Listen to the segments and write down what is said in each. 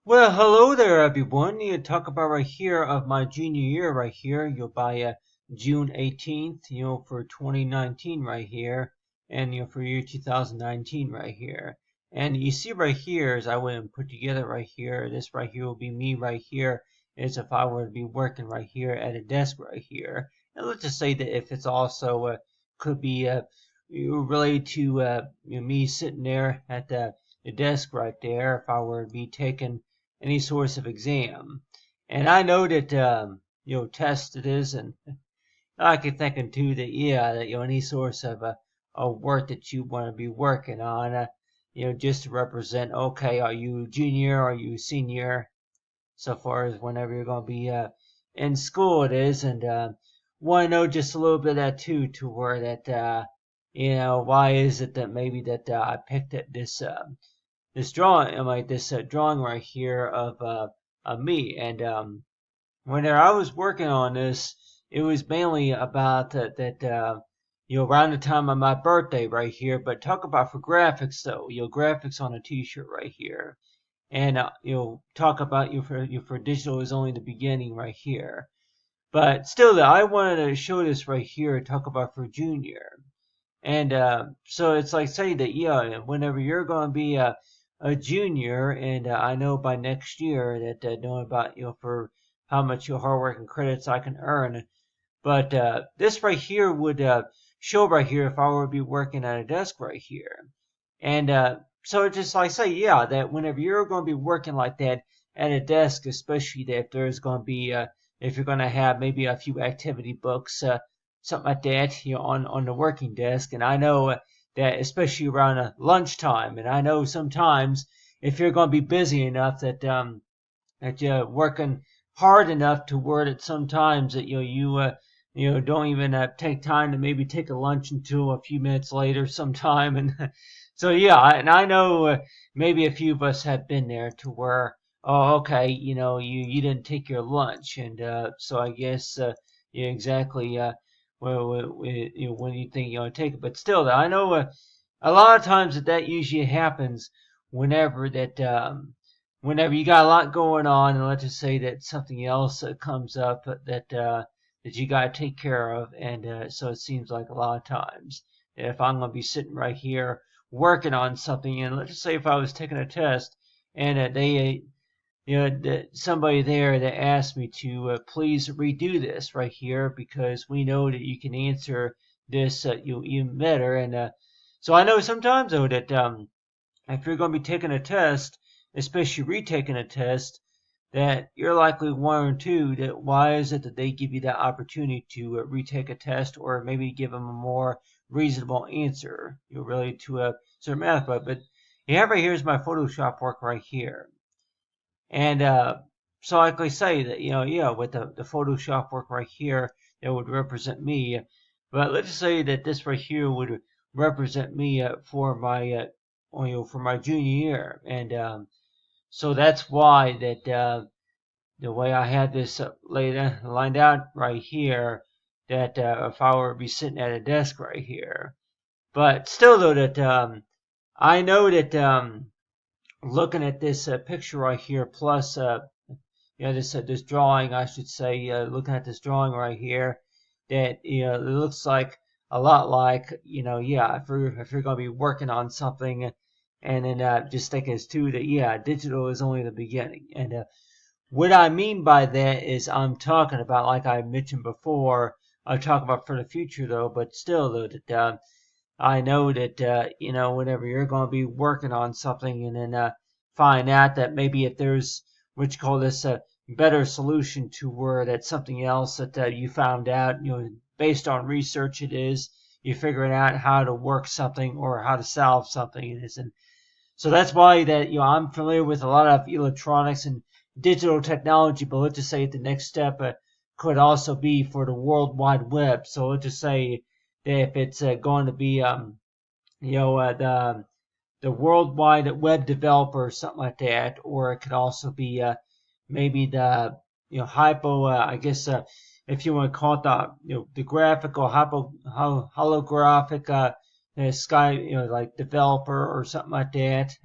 Well, hello there, everyone. You talk about right here of my junior year right here. You'll buy June 18th, for 2019 right here, and for year 2019 right here. And you see right here, as I went and put together right here, this right here will be me right here, as if I were to be working right here at a desk right here. And let's just say that if it's also could be related to me sitting there at the desk right there, if I were to be taking any source of exam. And I know that test it is, and I can thinking too that that any source of work that you want to be working on, just to represent, okay, are you junior, are you senior, so far as whenever you're going to be in school it is, and want to know just a little bit of that too, to where that why is it that maybe that I picked at this drawing, like this drawing right here of me. And whenever I was working on this, it was mainly about that. Around the time of my birthday right here. But talk about for graphics though. Graphics on a T-shirt right here. And talk about for digital is only the beginning right here. But still, I wanted to show this right here. Talk about for junior. And so it's like saying that, whenever you're going to be a junior, and I know by next year that knowing about, for how much your hard work and credits I can earn. But this right here would show right here if I were to be working at a desk right here. And so it's just like say, that whenever you're going to be working like that at a desk, especially that if there's going to be, if you're going to have maybe a few activity books, something like that, on the working desk. And I know that especially around lunchtime, and I know sometimes if you're going to be busy enough that you're working hard enough to where that sometimes that you don't even take time to maybe take a lunch until a few minutes later sometime. And so and I know maybe a few of us have been there to where, oh, okay, you didn't take your lunch. And so I guess exactly when you think you want to take it. But still, I know a lot of times that usually happens whenever whenever you got a lot going on, and let's just say that something else comes up that you got to take care of. And so it seems like a lot of times if I'm going to be sitting right here working on something, and let's just say if I was taking a test, and they somebody there that asked me to please redo this right here because we know that you can answer this even better. And so I know sometimes though that if you're going to be taking a test, especially retaking a test, that you're likely one or two that why is it that they give you that opportunity to retake a test, or maybe give them a more reasonable answer, really to a certain math. But you have right here is my Photoshop work right here. And so I could say that, with the Photoshop work right here, it would represent me. But let's just say that this right here would represent me for my junior year. And so that's why that the way I had this lined out right here, that if I were to be sitting at a desk right here. But still, though, that I know that looking at this picture right here, plus this drawing, I should say, looking at this drawing right here, that it looks like a lot like if you're going to be working on something, and then just thinking as too that digital is only the beginning. And what I mean by that is I'm talking about, like I mentioned before, I talk about for the future though, but still though that I know that whenever you're going to be working on something, and then find out that maybe if there's what you call this a better solution to where that's something else that you found out, based on research it is, you figuring out how to work something or how to solve something it is. And so that's why that I'm familiar with a lot of electronics and digital technology. But let's just say the next step could also be for the World Wide Web. So let's just say that if it's going to be the World Wide Web developer or something like that, or it could also be maybe the hypo. I guess if you want to call it the graphical holographic sky like developer or something like that.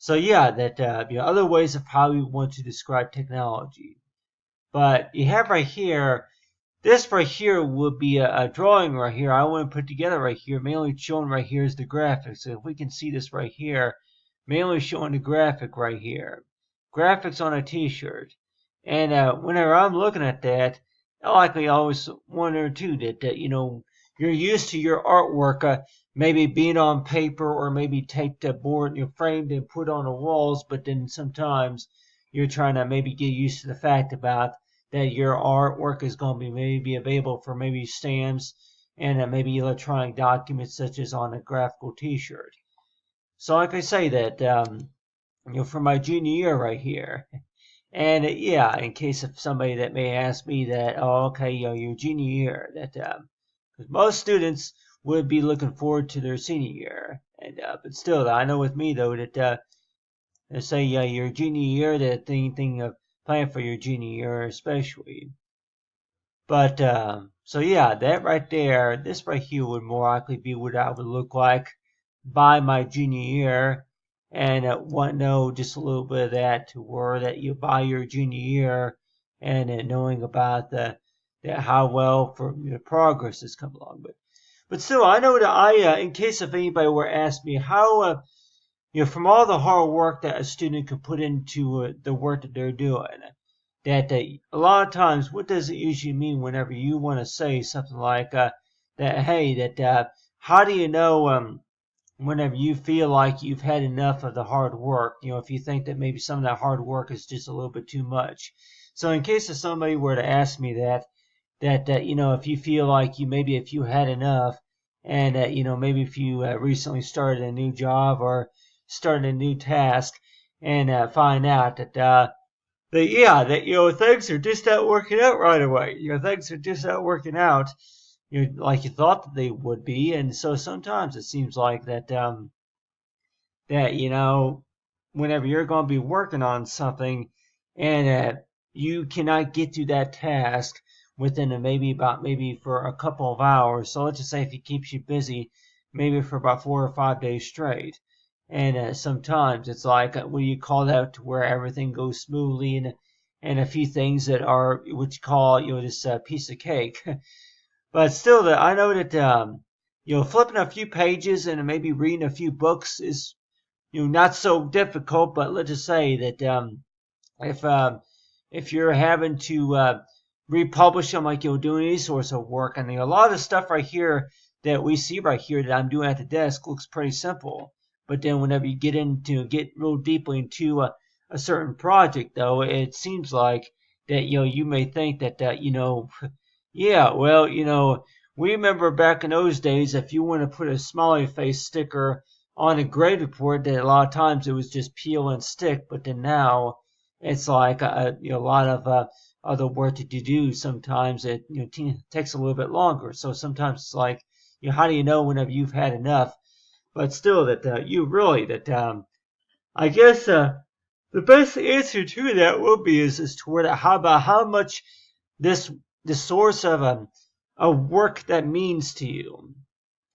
So yeah, that other ways of how we want to describe technology. But you have right here, this right here would be a drawing right here. I want to put together right here. Mainly shown right here is the graphic. So if we can see this right here, mainly showing the graphic right here. Graphics on a t-shirt. And whenever I'm looking at that, I likely always wonder too that you're used to your artwork maybe being on paper or maybe taped to board, framed and put on the walls, but then sometimes you're trying to maybe get used to the fact about that your artwork is going to be maybe available for maybe stamps and maybe electronic documents such as on a graphical t-shirt. So like I say that, for my junior year right here, and yeah, in case of somebody that may ask me that, oh, okay, your junior year, that, because most students would be looking forward to their senior year, and but still, I know with me though that, let's say your junior year, that thing of plan for your junior year especially. But so yeah, that right there, this right here would more likely be what I would look like by my junior year, and want to know just a little bit of that to where that you by your junior year, and knowing about that how well for your progress has come along. But still, I know that in case if anybody were to ask me how from all the hard work that a student could put into the work that they're doing, that a lot of times, what does it usually mean whenever you want to say something like that? Hey, that how do you know whenever you feel like you've had enough of the hard work? If you think that maybe some of that hard work is just a little bit too much. So, in case if somebody were to ask me that if you feel like if you had enough, and maybe if you recently started a new job or started a new task, and find out that things are just not working out right away. Things are just not working out, like you thought that they would be. And so sometimes it seems like that whenever you're going to be working on something, and you cannot get to that task within maybe for a couple of hours. So let's just say if it keeps you busy, maybe for about 4 or 5 days straight. And sometimes it's like, what do you call that, to where everything goes smoothly, and a few things that are what you call, this piece of cake. But still, I know that, flipping a few pages and maybe reading a few books is, not so difficult. But let's just say that, if if you're having to republish them, like doing any sorts of work, and a lot of the stuff right here that we see right here that I'm doing at the desk looks pretty simple. But then whenever you get real deeply into a certain project, though, it seems like that you may think that yeah, well, we remember back in those days, if you want to put a smiley face sticker on a grade report, that a lot of times it was just peel and stick. But then now it's like a lot of other work that you do. Sometimes it takes a little bit longer. So sometimes it's like, how do you know whenever you've had enough? But still, that you really that I guess the best answer to that will be is toward how much this the source of a work that means to you.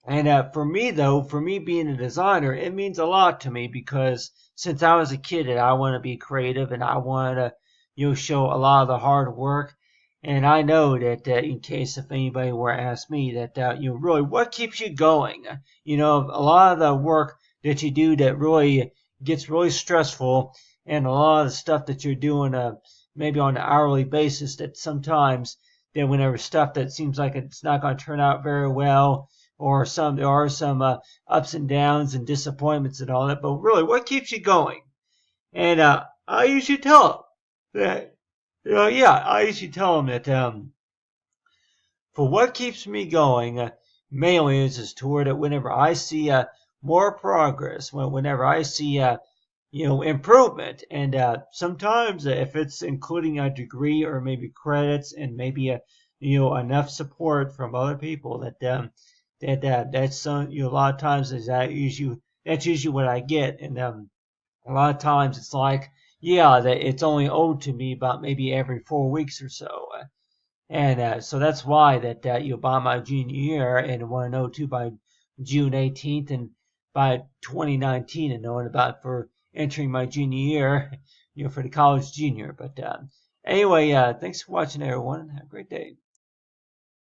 And for me, though, for me being a designer, it means a lot to me, because since I was a kid, and I want to be creative, and I want to, show a lot of the hard work. And I know that in case if anybody were to ask me that, really, what keeps you going? A lot of the work that you do that really gets really stressful, and a lot of the stuff that you're doing, maybe on an hourly basis, that sometimes that whenever stuff that seems like it's not going to turn out very well, or there are some ups and downs and disappointments and all that. But really, what keeps you going? And I usually tell them that, I usually tell them that for what keeps me going, mainly is toward it whenever I see more progress, whenever I see improvement, and sometimes if it's including a degree or maybe credits and maybe enough support from other people that's a lot of times that's usually what I get. And a lot of times it's like, that it's only owed to me about maybe every 4 weeks or so. And so that's why that by my junior year, and want to know too by June 18th and by 2019, and knowing about for entering my junior year, for the college junior. But anyway, thanks for watching, everyone. Have a great day.